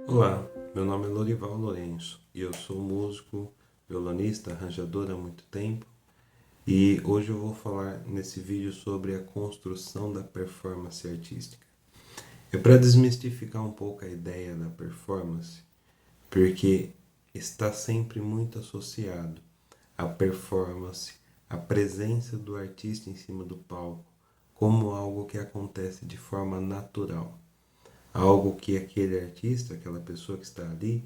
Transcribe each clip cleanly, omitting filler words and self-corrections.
Olá, meu nome é Lorival Lourenço e eu sou músico, violonista, arranjador há muito tempo e hoje eu vou falar nesse vídeo sobre a construção da performance artística. É para desmistificar um pouco a ideia da performance, porque está sempre muito associado à performance, à presença do artista em cima do palco, como algo que acontece de forma natural. Algo que aquele artista, aquela pessoa que está ali,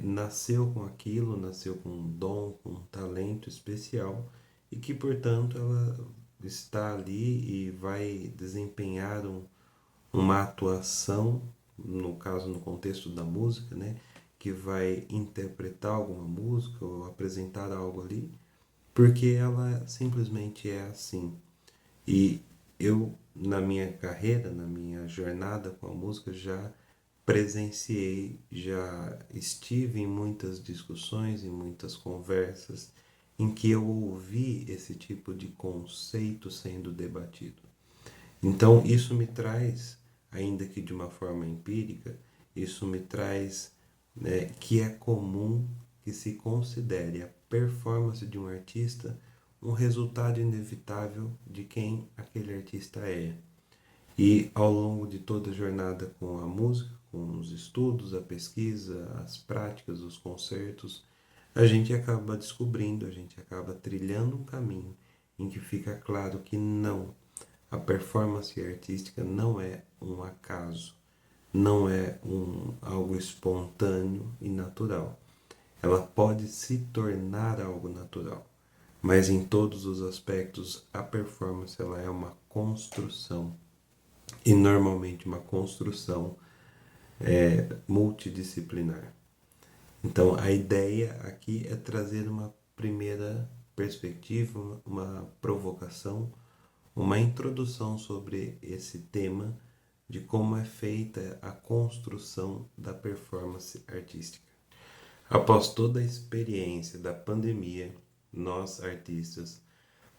nasceu com aquilo, nasceu com um dom, com um talento especial e que, portanto, ela está ali e vai desempenhar uma atuação, no caso, no contexto da música, né, que vai interpretar alguma música ou apresentar algo ali, porque ela simplesmente é assim. E eu, na minha carreira, na minha jornada com a música, já presenciei, já estive em muitas discussões, em muitas conversas, em que eu ouvi esse tipo de conceito sendo debatido. Então, isso me traz, ainda que de uma forma empírica, isso me traz, né, que é comum que se considere a performance de um artista um resultado inevitável de quem aquele artista é. E ao longo de toda a jornada com a música, com os estudos, a pesquisa, as práticas, os concertos, a gente acaba descobrindo, a gente acaba trilhando um caminho em que fica claro que não, a performance artística não é um acaso, não é algo espontâneo e natural. Ela pode se tornar algo natural, mas em todos os aspectos a performance ela é uma construção e normalmente uma construção multidisciplinar. Então a ideia aqui é trazer uma primeira perspectiva, uma provocação, uma introdução sobre esse tema de como é feita a construção da performance artística. Após toda a experiência da pandemia, nós artistas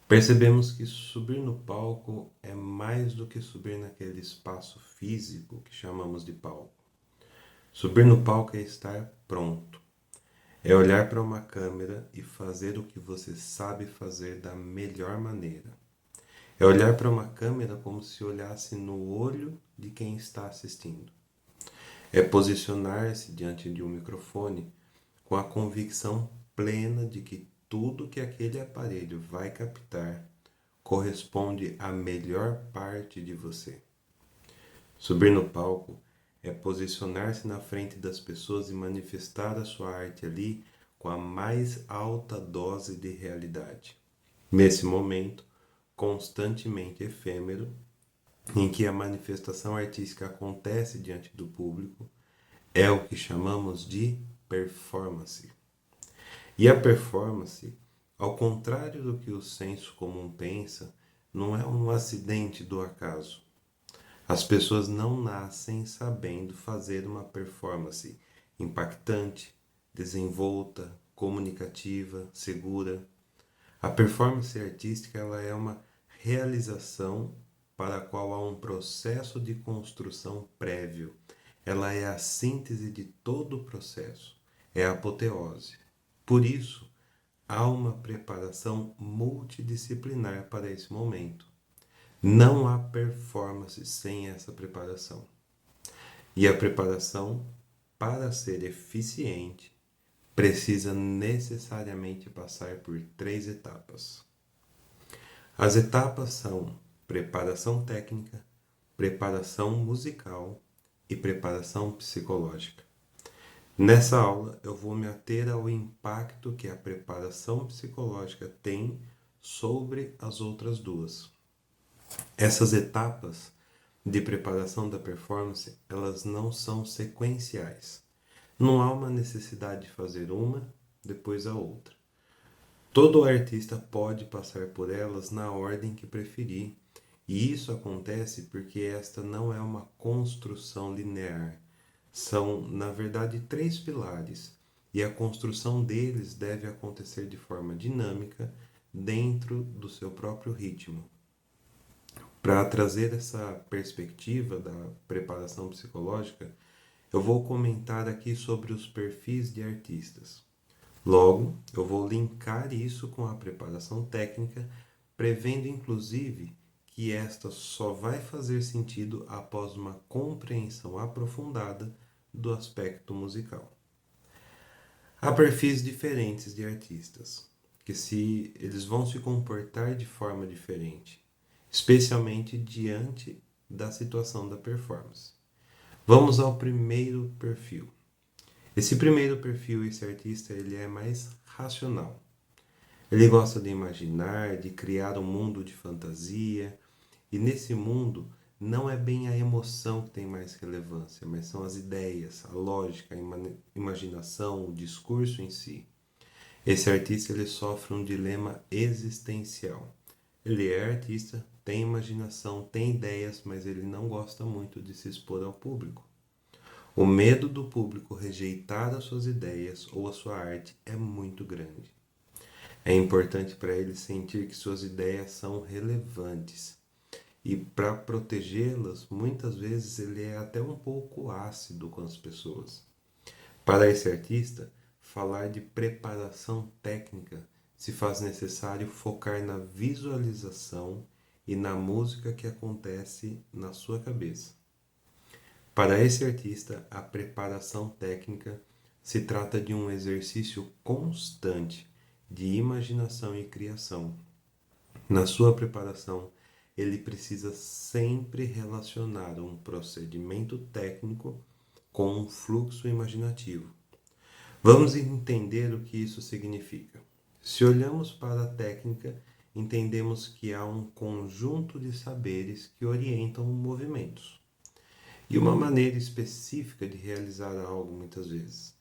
percebemos que subir no palco é mais do que subir naquele espaço físico que chamamos de palco. Subir no palco é estar pronto, é olhar para uma câmera e fazer o que você sabe fazer da melhor maneira. É olhar para uma câmera como se olhasse no olho de quem está assistindo. É posicionar-se diante de um microfone com a convicção plena de que tudo que aquele aparelho vai captar corresponde à melhor parte de você. Subir no palco é posicionar-se na frente das pessoas e manifestar a sua arte ali com a mais alta dose de realidade. Nesse momento, constantemente efêmero, em que a manifestação artística acontece diante do público, é o que chamamos de performance. E a performance, ao contrário do que o senso comum pensa, não é um acidente do acaso. As pessoas não nascem sabendo fazer uma performance impactante, desenvolta, comunicativa, segura. A performance artística ela é uma realização para a qual há um processo de construção prévio. Ela é a síntese de todo o processo, é a apoteose. Por isso, há uma preparação multidisciplinar para esse momento. Não há performance sem essa preparação. E a preparação, para ser eficiente, precisa necessariamente passar por três etapas. As etapas são preparação técnica, preparação musical e preparação psicológica. Nessa aula, eu vou me ater ao impacto que a preparação psicológica tem sobre as outras duas. Essas etapas de preparação da performance, elas não são sequenciais. Não há uma necessidade de fazer uma, depois a outra. Todo artista pode passar por elas na ordem que preferir, e isso acontece porque esta não é uma construção linear. São, na verdade, três pilares, e a construção deles deve acontecer de forma dinâmica dentro do seu próprio ritmo. Para trazer essa perspectiva da preparação psicológica, eu vou comentar aqui sobre os perfis de artistas. Logo, eu vou linkar isso com a preparação técnica, prevendo inclusive que esta só vai fazer sentido após uma compreensão aprofundada do aspecto musical. Há perfis diferentes de artistas, que eles vão se comportar de forma diferente, especialmente diante da situação da performance. Vamos ao primeiro perfil. Esse primeiro perfil, esse artista, ele é mais racional. Ele gosta de imaginar, de criar um mundo de fantasia, e nesse mundo não é bem a emoção que tem mais relevância, mas são as ideias, a lógica, a imaginação, o discurso em si. Esse artista ele sofre um dilema existencial. Ele é artista, tem imaginação, tem ideias, mas ele não gosta muito de se expor ao público. O medo do público rejeitar as suas ideias ou a sua arte é muito grande. É importante para ele sentir que suas ideias são relevantes. E para protegê-las, muitas vezes ele é até um pouco ácido com as pessoas. Para esse artista, falar de preparação técnica se faz necessário focar na visualização e na música que acontece na sua cabeça. Para esse artista, a preparação técnica se trata de um exercício constante de imaginação e criação. Na sua preparação, ele precisa sempre relacionar um procedimento técnico com um fluxo imaginativo. Vamos entender o que isso significa. Se olhamos para a técnica, entendemos que há um conjunto de saberes que orientam movimentos e uma maneira específica de realizar algo muitas vezes.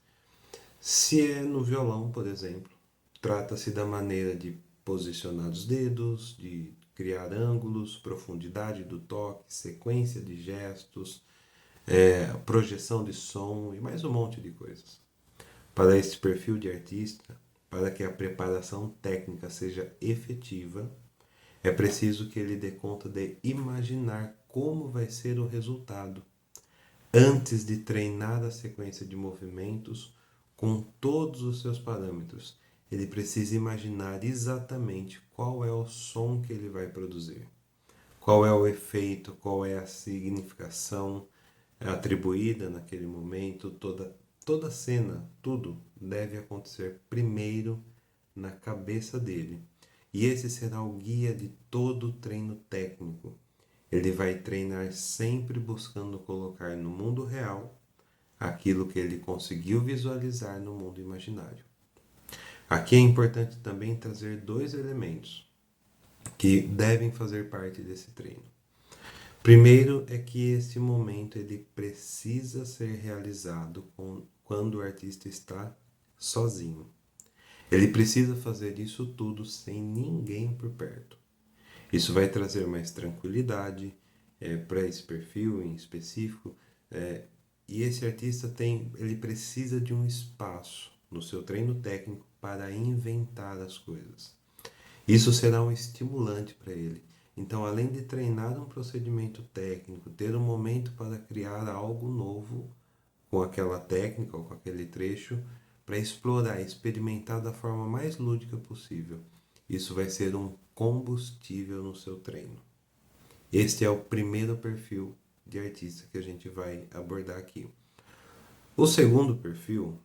Se é no violão, por exemplo, trata-se da maneira de posicionar os dedos, de criar ângulos, profundidade do toque, sequência de gestos, projeção de som e mais um monte de coisas. Para esse perfil de artista, para que a preparação técnica seja efetiva, é preciso que ele dê conta de imaginar como vai ser o resultado antes de treinar a sequência de movimentos com todos os seus parâmetros. Ele precisa imaginar exatamente qual é o som que ele vai produzir, qual é o efeito, qual é a significação atribuída naquele momento, toda a cena, tudo deve acontecer primeiro na cabeça dele. E esse será o guia de todo o treino técnico. Ele vai treinar sempre buscando colocar no mundo real aquilo que ele conseguiu visualizar no mundo imaginário. Aqui é importante também trazer dois elementos que devem fazer parte desse treino. Primeiro é que esse momento ele precisa ser realizado quando o artista está sozinho. Ele precisa fazer isso tudo sem ninguém por perto. Isso vai trazer mais tranquilidade para esse perfil em específico. E esse artista ele precisa de um espaço no seu treino técnico para inventar as coisas. Isso será um estimulante para ele. Então, além de treinar um procedimento técnico, ter um momento para criar algo novo com aquela técnica ou com aquele trecho, para explorar, experimentar da forma mais lúdica possível. Isso vai ser um combustível no seu treino. Este é o primeiro perfil de artista que a gente vai abordar aqui. O segundo perfil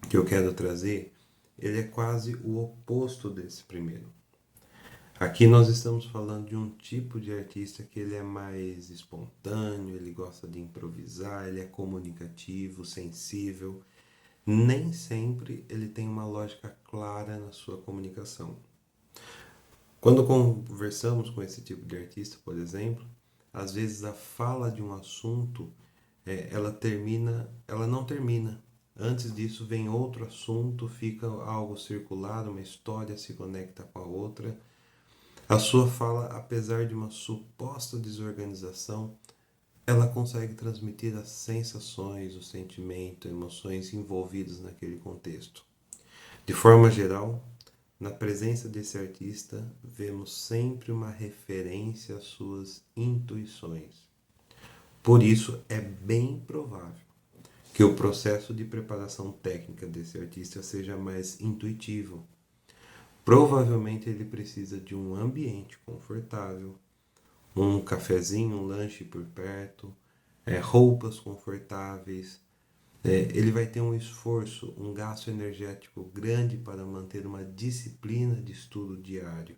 que eu quero trazer, ele é quase o oposto desse primeiro. Aqui nós estamos falando de um tipo de artista que ele é mais espontâneo, ele gosta de improvisar, ele é comunicativo, sensível. Nem sempre ele tem uma lógica clara na sua comunicação. Quando conversamos com esse tipo de artista, por exemplo, às vezes a fala de um assunto, ela não termina. Antes disso vem outro assunto, fica algo circular, uma história se conecta com a outra. A sua fala, apesar de uma suposta desorganização, ela consegue transmitir as sensações, o sentimento, emoções envolvidas naquele contexto. De forma geral, na presença desse artista, vemos sempre uma referência às suas intuições. Por isso, é bem provável que o processo de preparação técnica desse artista seja mais intuitivo. Provavelmente ele precisa de um ambiente confortável, um cafezinho, um lanche por perto, roupas confortáveis. Ele vai ter um esforço, um gasto energético grande para manter uma disciplina de estudo diário,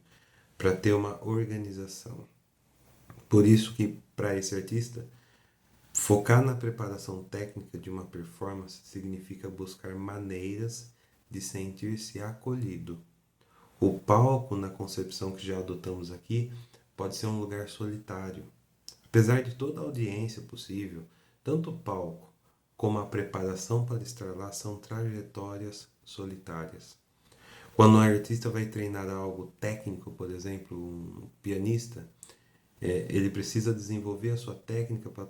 para ter uma organização. Por isso que, para esse artista, focar na preparação técnica de uma performance significa buscar maneiras de sentir-se acolhido. O palco, na concepção que já adotamos aqui, pode ser um lugar solitário. Apesar de toda a audiência possível, tanto o palco como a preparação para estar lá são trajetórias solitárias. Quando um artista vai treinar algo técnico, por exemplo, um pianista, ele precisa desenvolver a sua técnica para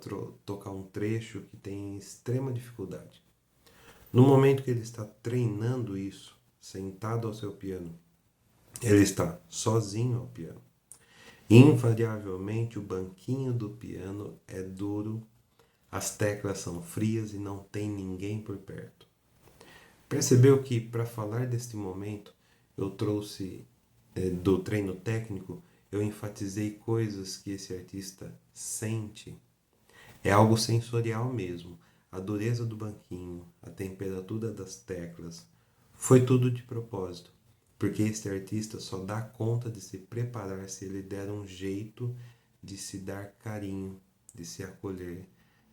tocar um trecho que tem extrema dificuldade. No momento que ele está treinando isso, sentado ao seu piano, ele está sozinho ao piano. Invariavelmente, o banquinho do piano é duro, as teclas são frias e não tem ninguém por perto. Percebeu que, para falar deste momento, eu trouxe do treino técnico, eu enfatizei coisas que esse artista sente. É algo sensorial mesmo. A dureza do banquinho, a temperatura das teclas, foi tudo de propósito. Porque este artista só dá conta de se preparar se ele der um jeito de se dar carinho, de se acolher,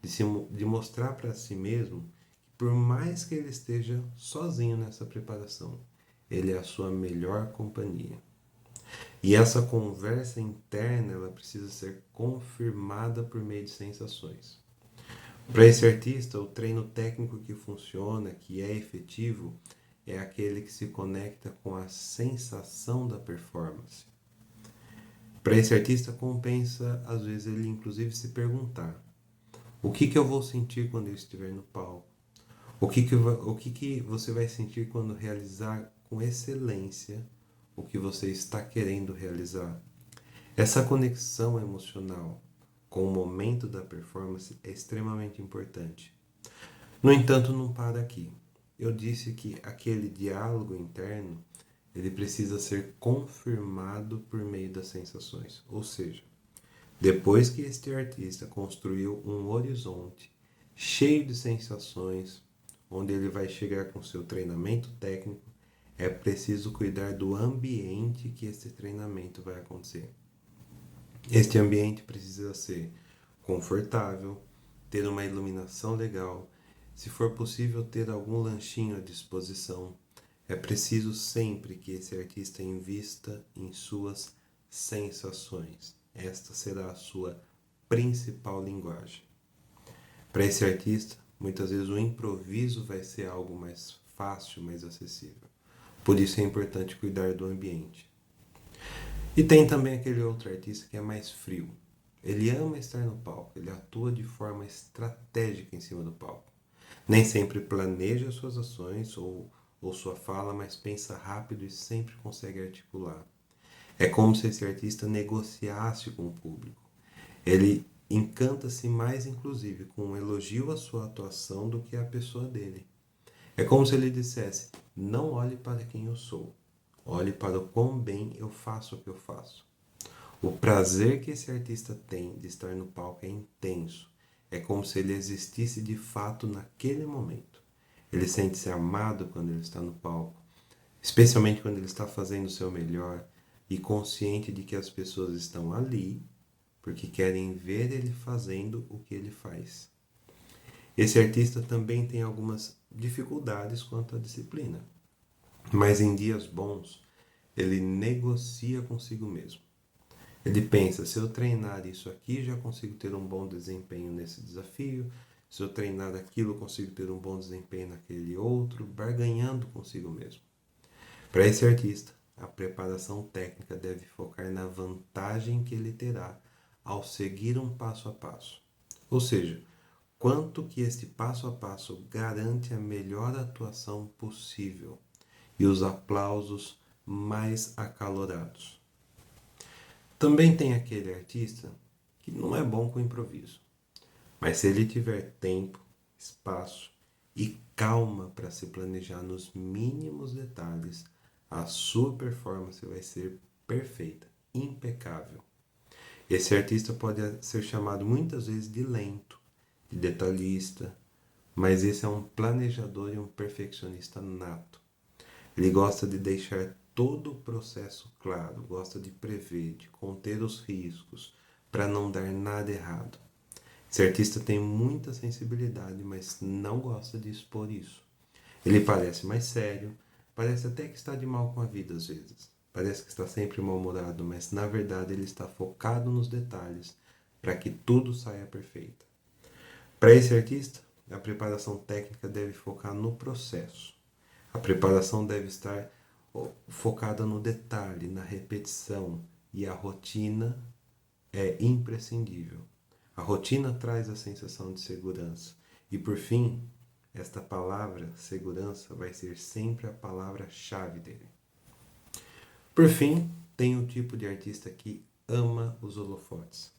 de mostrar para si mesmo que por mais que ele esteja sozinho nessa preparação, ele é a sua melhor companhia. E essa conversa interna, ela precisa ser confirmada por meio de sensações. Para esse artista, o treino técnico que funciona, que é efetivo, é aquele que se conecta com a sensação da performance. Para esse artista, compensa, às vezes, ele inclusive se perguntar: o que eu vou sentir quando eu estiver no palco? O que você vai sentir quando realizar com excelência o que você está querendo realizar? Essa conexão emocional com o momento da performance é extremamente importante. No entanto, não para aqui. Eu disse que aquele diálogo interno, ele precisa ser confirmado por meio das sensações. Ou seja, depois que este artista construiu um horizonte cheio de sensações, onde ele vai chegar com seu treinamento técnico, é preciso cuidar do ambiente que esse treinamento vai acontecer. Este ambiente precisa ser confortável, ter uma iluminação legal, se for possível ter algum lanchinho à disposição. É preciso sempre que esse artista invista em suas sensações. Esta será a sua principal linguagem. Para esse artista, muitas vezes o improviso vai ser algo mais fácil, mais acessível. Por isso é importante cuidar do ambiente. E tem também aquele outro artista que é mais frio. Ele ama estar no palco, ele atua de forma estratégica em cima do palco. Nem sempre planeja suas ações ou sua fala, mas pensa rápido e sempre consegue articular. É como se esse artista negociasse com o público. Ele encanta-se mais, inclusive, com um elogio à sua atuação do que à pessoa dele. É como se ele dissesse: não olhe para quem eu sou, olhe para o quão bem eu faço o que eu faço. O prazer que esse artista tem de estar no palco é intenso. É como se ele existisse de fato naquele momento. Ele sente-se amado quando ele está no palco, especialmente quando ele está fazendo o seu melhor e consciente de que as pessoas estão ali porque querem ver ele fazendo o que ele faz. Esse artista também tem algumas dificuldades quanto à disciplina, mas em dias bons, ele negocia consigo mesmo. Ele pensa: se eu treinar isso aqui, já consigo ter um bom desempenho nesse desafio. Se eu treinar aquilo, consigo ter um bom desempenho naquele outro, barganhando consigo mesmo. Para esse artista, a preparação técnica deve focar na vantagem que ele terá ao seguir um passo a passo. Ou seja, quanto que este passo a passo garante a melhor atuação possível e os aplausos mais acalorados. Também tem aquele artista que não é bom com improviso, mas se ele tiver tempo, espaço e calma para se planejar nos mínimos detalhes, a sua performance vai ser perfeita, impecável. Esse artista pode ser chamado muitas vezes de lento, de detalhista, mas esse é um planejador e um perfeccionista nato. Ele gosta de deixar todo o processo claro, gosta de prever, de conter os riscos, para não dar nada errado. Esse artista tem muita sensibilidade, mas não gosta de expor isso. Ele parece mais sério, parece até que está de mal com a vida às vezes. Parece que está sempre mal-humorado, mas na verdade ele está focado nos detalhes para que tudo saia perfeito. Para esse artista, a preparação técnica deve focar no processo. A preparação deve estar focada no detalhe, na repetição, e a rotina é imprescindível. A rotina traz a sensação de segurança. E por fim, esta palavra, segurança, vai ser sempre a palavra-chave dele. Por fim, tem o tipo de artista que ama os holofotes.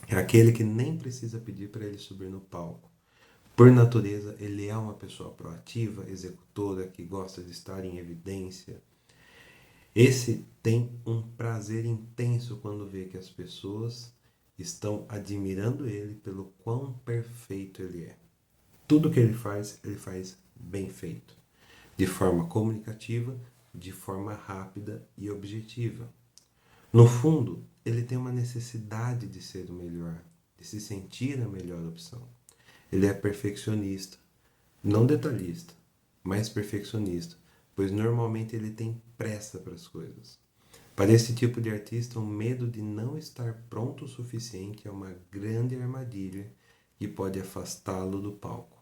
É aquele que nem precisa pedir para ele subir no palco. Por natureza, ele é uma pessoa proativa, executora, que gosta de estar em evidência. Esse tem um prazer intenso quando vê que as pessoas estão admirando ele pelo quão perfeito ele é. Tudo que ele faz bem feito, de forma comunicativa, de forma rápida e objetiva. No fundo, ele tem uma necessidade de ser o melhor, de se sentir a melhor opção. Ele é perfeccionista, não detalhista, mas perfeccionista, pois normalmente ele tem pressa para as coisas. Para esse tipo de artista, o medo de não estar pronto o suficiente é uma grande armadilha que pode afastá-lo do palco.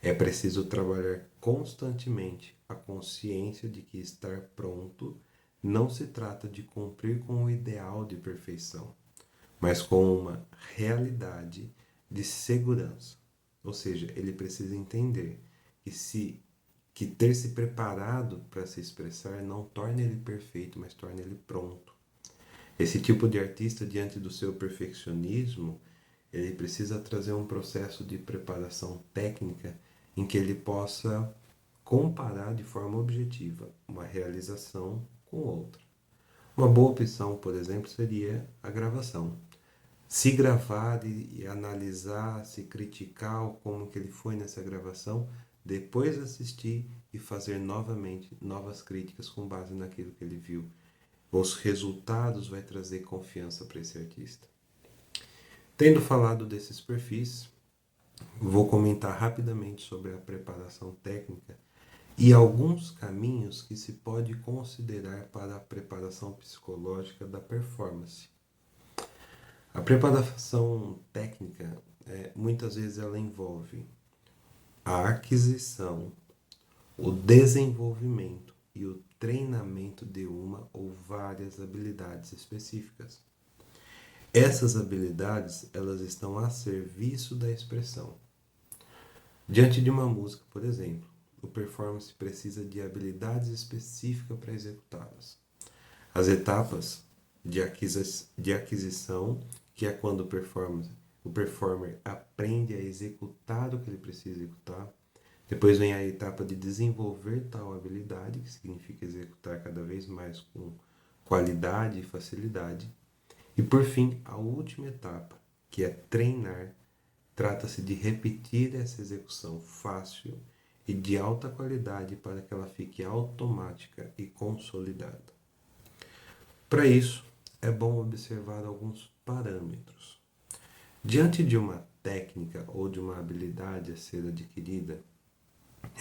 É preciso trabalhar constantemente a consciência de que estar pronto não se trata de cumprir com o ideal de perfeição, mas com uma realidade de segurança. Ou seja, ele precisa entender que ter se preparado para se expressar não torna ele perfeito, mas torna ele pronto. Esse tipo de artista, diante do seu perfeccionismo, ele precisa trazer um processo de preparação técnica em que ele possa comparar de forma objetiva uma realização com outra. Uma boa opção, por exemplo, seria a gravação. Se gravar e analisar, se criticar como que ele foi nessa gravação, depois assistir e fazer novamente novas críticas com base naquilo que ele viu. Os resultados vai trazer confiança para esse artista. Tendo falado desses perfis, vou comentar rapidamente sobre a preparação técnica e alguns caminhos que se pode considerar para a preparação psicológica da performance. A preparação técnica, muitas vezes ela envolve a aquisição, o desenvolvimento e o treinamento de uma ou várias habilidades específicas. Essas habilidades, elas estão a serviço da expressão. Diante de uma música, por exemplo, o performance precisa de habilidades específicas para executá-las. As etapas de aquisição, que é quando o performer aprende a executar o que ele precisa executar. Depois vem a etapa de desenvolver tal habilidade, que significa executar cada vez mais com qualidade e facilidade. E por fim, a última etapa, que é treinar, trata-se de repetir essa execução fácil e de alta qualidade para que ela fique automática e consolidada. Para isso, é bom observar alguns parâmetros. Diante de uma técnica ou de uma habilidade a ser adquirida,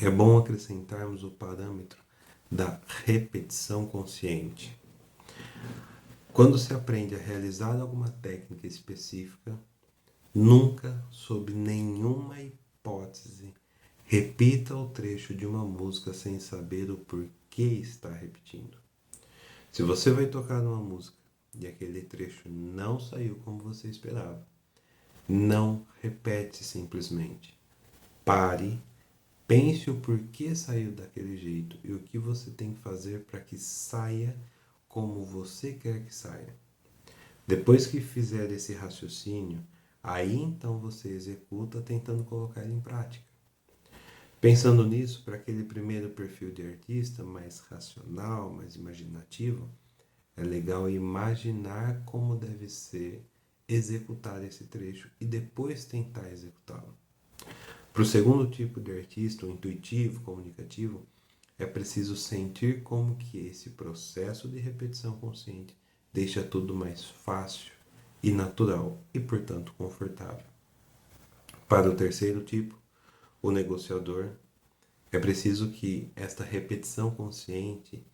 é bom acrescentarmos o parâmetro da repetição consciente. Quando se aprende a realizar alguma técnica específica, nunca, sob nenhuma hipótese, repita o trecho de uma música sem saber o porquê está repetindo. Se você vai tocar numa música e aquele trecho não saiu como você esperava, não repete simplesmente. Pare, pense o porquê saiu daquele jeito e o que você tem que fazer para que saia como você quer que saia. Depois que fizer esse raciocínio, aí então você executa tentando colocar ele em prática. Pensando nisso, para aquele primeiro perfil de artista mais racional, mais imaginativo, é legal imaginar como deve ser executar esse trecho e depois tentar executá-lo. Para o segundo tipo de artista, o intuitivo, comunicativo, é preciso sentir como que esse processo de repetição consciente deixa tudo mais fácil e natural e, portanto, confortável. Para o terceiro tipo, o negociador, é preciso que esta repetição consciente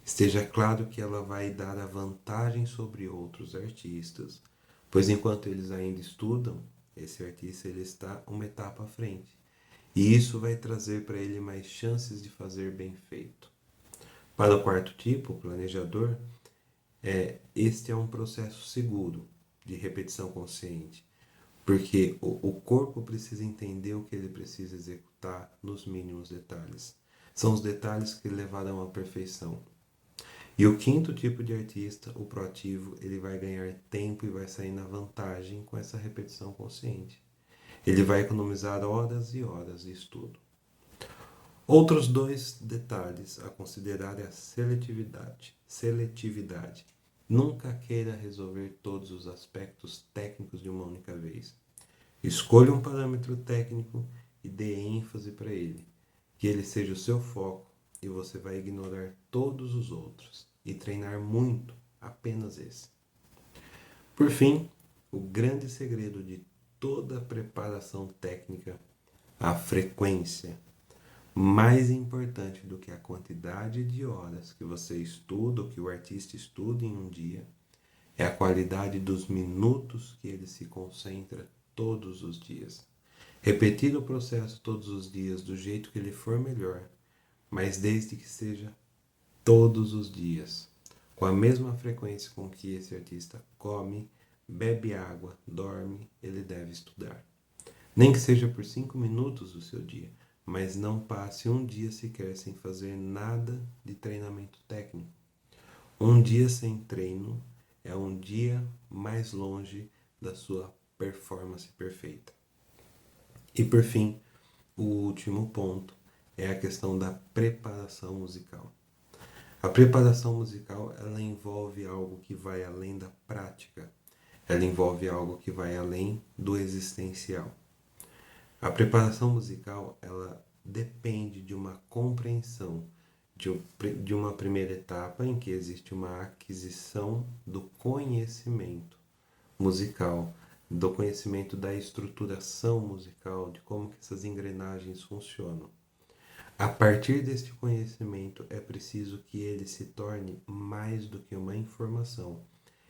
esteja claro que ela vai dar a vantagem sobre outros artistas, pois enquanto eles ainda estudam, esse artista ele está uma etapa à frente. E isso vai trazer para ele mais chances de fazer bem feito. Para o quarto tipo, o planejador, este é um processo seguro de repetição consciente, porque o corpo precisa entender o que ele precisa executar nos mínimos detalhes. São os detalhes que levarão à perfeição. E o quinto tipo de artista, o proativo, ele vai ganhar tempo e vai sair na vantagem com essa repetição consciente. Ele vai economizar horas e horas de estudo. Outros dois detalhes a considerar é a seletividade. Seletividade. Nunca queira resolver todos os aspectos técnicos de uma única vez. Escolha um parâmetro técnico e dê ênfase para ele. Que ele seja o seu foco e você vai ignorar todos os outros e treinar muito apenas esse. Por fim, o grande segredo de toda preparação técnica, a frequência. Mais importante do que a quantidade de horas que você estuda ou que o artista estuda em um dia, é a qualidade dos minutos que ele se concentra todos os dias. Repetir o processo todos os dias do jeito que ele for melhor, mas desde que seja todos os dias, com a mesma frequência com que esse artista come, bebe água, dorme, ele deve estudar. Nem que seja por 5 minutos do seu dia, mas não passe um dia sequer sem fazer nada de treinamento técnico. Um dia sem treino é um dia mais longe da sua performance perfeita. E por fim, o último ponto é a questão da preparação musical. A preparação musical, ela envolve algo que vai além da prática. Ela envolve algo que vai além do existencial. A preparação musical, ela depende de uma compreensão de uma primeira etapa em que existe uma aquisição do conhecimento musical, do conhecimento da estruturação musical, de como que essas engrenagens funcionam. A partir deste conhecimento, é preciso que ele se torne mais do que uma informação.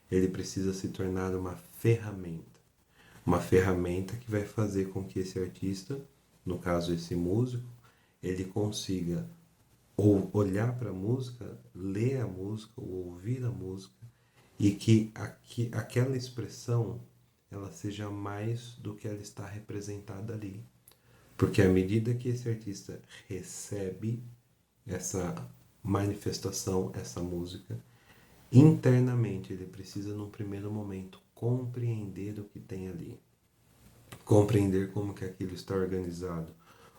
Ele precisa se tornar uma ferramenta. Uma ferramenta que vai fazer com que esse artista, no caso esse músico, ele consiga ou olhar para a música, ler a música, ou ouvir a música, e que aquela expressão ela seja mais do que ela está representada ali. Porque à medida que esse artista recebe essa manifestação, essa música, internamente ele precisa, num primeiro momento, compreender o que tem ali. Compreender como que aquilo está organizado.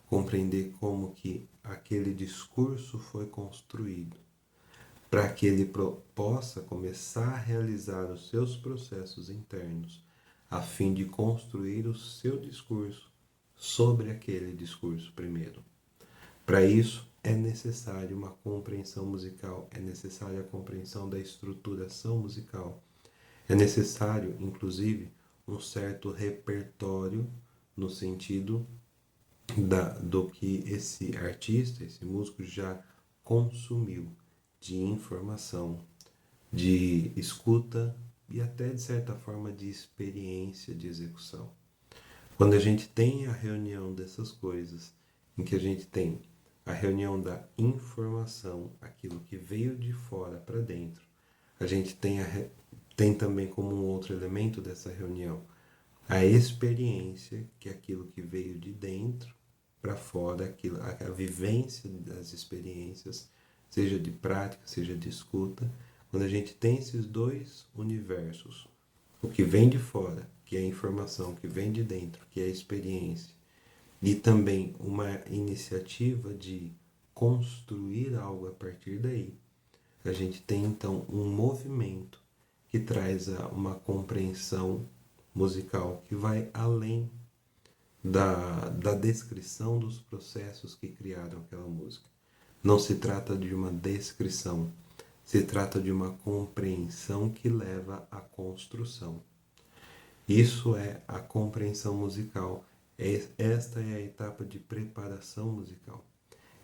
Compreender como que aquele discurso foi construído. Para que ele possa começar a realizar os seus processos internos, a fim de construir o seu discurso sobre aquele discurso primeiro. Para isso, é necessário uma compreensão musical, é necessária a compreensão da estruturação musical, é necessário, inclusive, um certo repertório no sentido do que esse artista, esse músico já consumiu de informação, de escuta e até, de certa forma, de experiência de execução. Quando a gente tem a reunião dessas coisas, em que a gente tem a reunião da informação, aquilo que veio de fora para dentro, a gente tem também como um outro elemento dessa reunião a experiência, que é aquilo que veio de dentro para fora, a vivência das experiências, seja de prática, seja de escuta. Quando a gente tem esses dois universos, o que vem de fora, que é a informação, que vem de dentro, que é a experiência, e também uma iniciativa de construir algo a partir daí, a gente tem então um movimento que traz uma compreensão musical que vai além da descrição dos processos que criaram aquela música. Não se trata de uma descrição, se trata de uma compreensão que leva à construção. Isso é a compreensão musical. Esta é a etapa de preparação musical.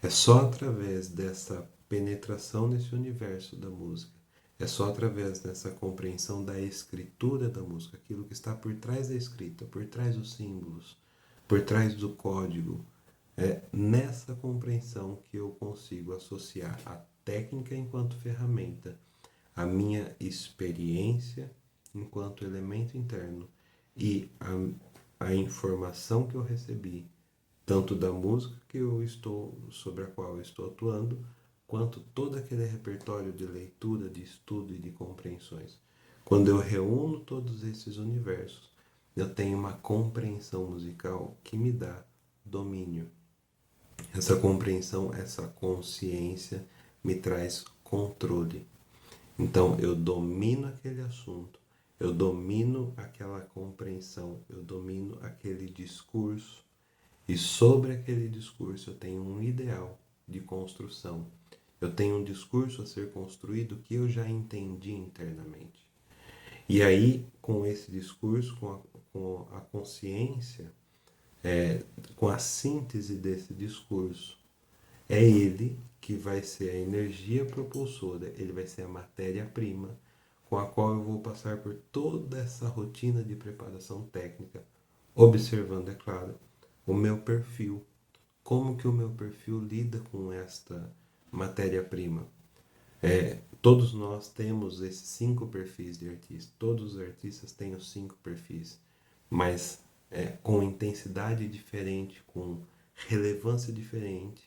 É só através dessa penetração nesse universo da música, é só através dessa compreensão da escritura da música, aquilo que está por trás da escrita, por trás dos símbolos, por trás do código. É nessa compreensão que eu consigo associar a técnica enquanto ferramenta, a minha experiência enquanto elemento interno e a informação que eu recebi, tanto da música sobre a qual eu estou atuando, quanto todo aquele repertório de leitura, de estudo e de compreensões. Quando eu reúno todos esses universos, eu tenho uma compreensão musical que me dá domínio. Essa compreensão, essa consciência me traz controle. Então, eu domino aquele assunto, eu domino aquela compreensão, eu domino aquele discurso, e sobre aquele discurso eu tenho um ideal de construção. Eu tenho um discurso a ser construído que eu já entendi internamente. E aí, com esse discurso, com a consciência, com a síntese desse discurso, é ele que vai ser a energia propulsora, ele vai ser a matéria-prima com a qual eu vou passar por toda essa rotina de preparação técnica, observando, é claro, o meu perfil, como que o meu perfil lida com esta matéria-prima. Todos nós temos esses 5 perfis de artista, todos os artistas têm os 5 perfis, mas com intensidade diferente, com relevância diferente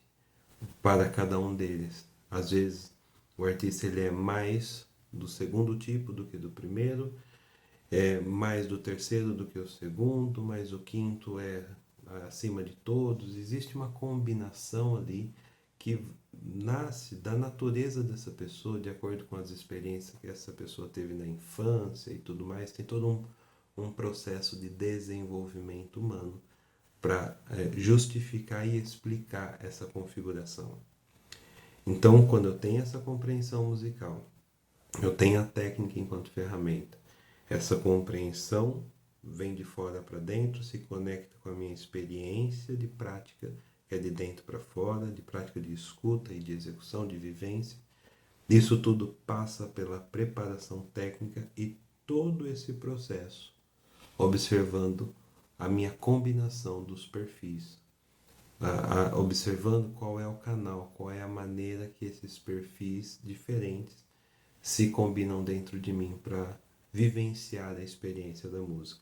para cada um deles. Às vezes o artista ele é mais do segundo tipo do que do primeiro, mais do terceiro do que o segundo, mas o quinto é acima de todos. Existe uma combinação ali que nasce da natureza dessa pessoa, de acordo com as experiências que essa pessoa teve na infância e tudo mais. Tem todo um processo de desenvolvimento humano para justificar e explicar essa configuração. Então, quando eu tenho essa compreensão musical, eu tenho a técnica enquanto ferramenta. Essa compreensão vem de fora para dentro, se conecta com a minha experiência de prática, que é de dentro para fora, de prática de escuta e de execução, de vivência. Isso tudo passa pela preparação técnica e todo esse processo, observando a minha combinação dos perfis, observando qual é o canal, qual é a maneira que esses perfis diferentes se combinam dentro de mim para vivenciar a experiência da música.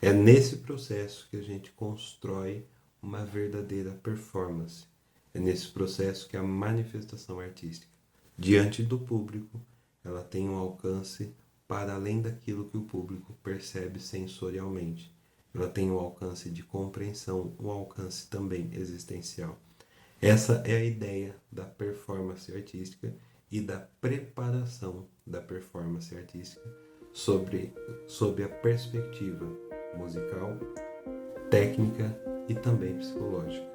É nesse processo que a gente constrói uma verdadeira performance. É nesse processo que a manifestação artística, diante do público, ela tem um alcance para além daquilo que o público percebe sensorialmente. Ela tem um alcance de compreensão, um alcance também existencial. Essa é a ideia da performance artística e da preparação da performance artística sob a perspectiva musical, técnica e também psicológica.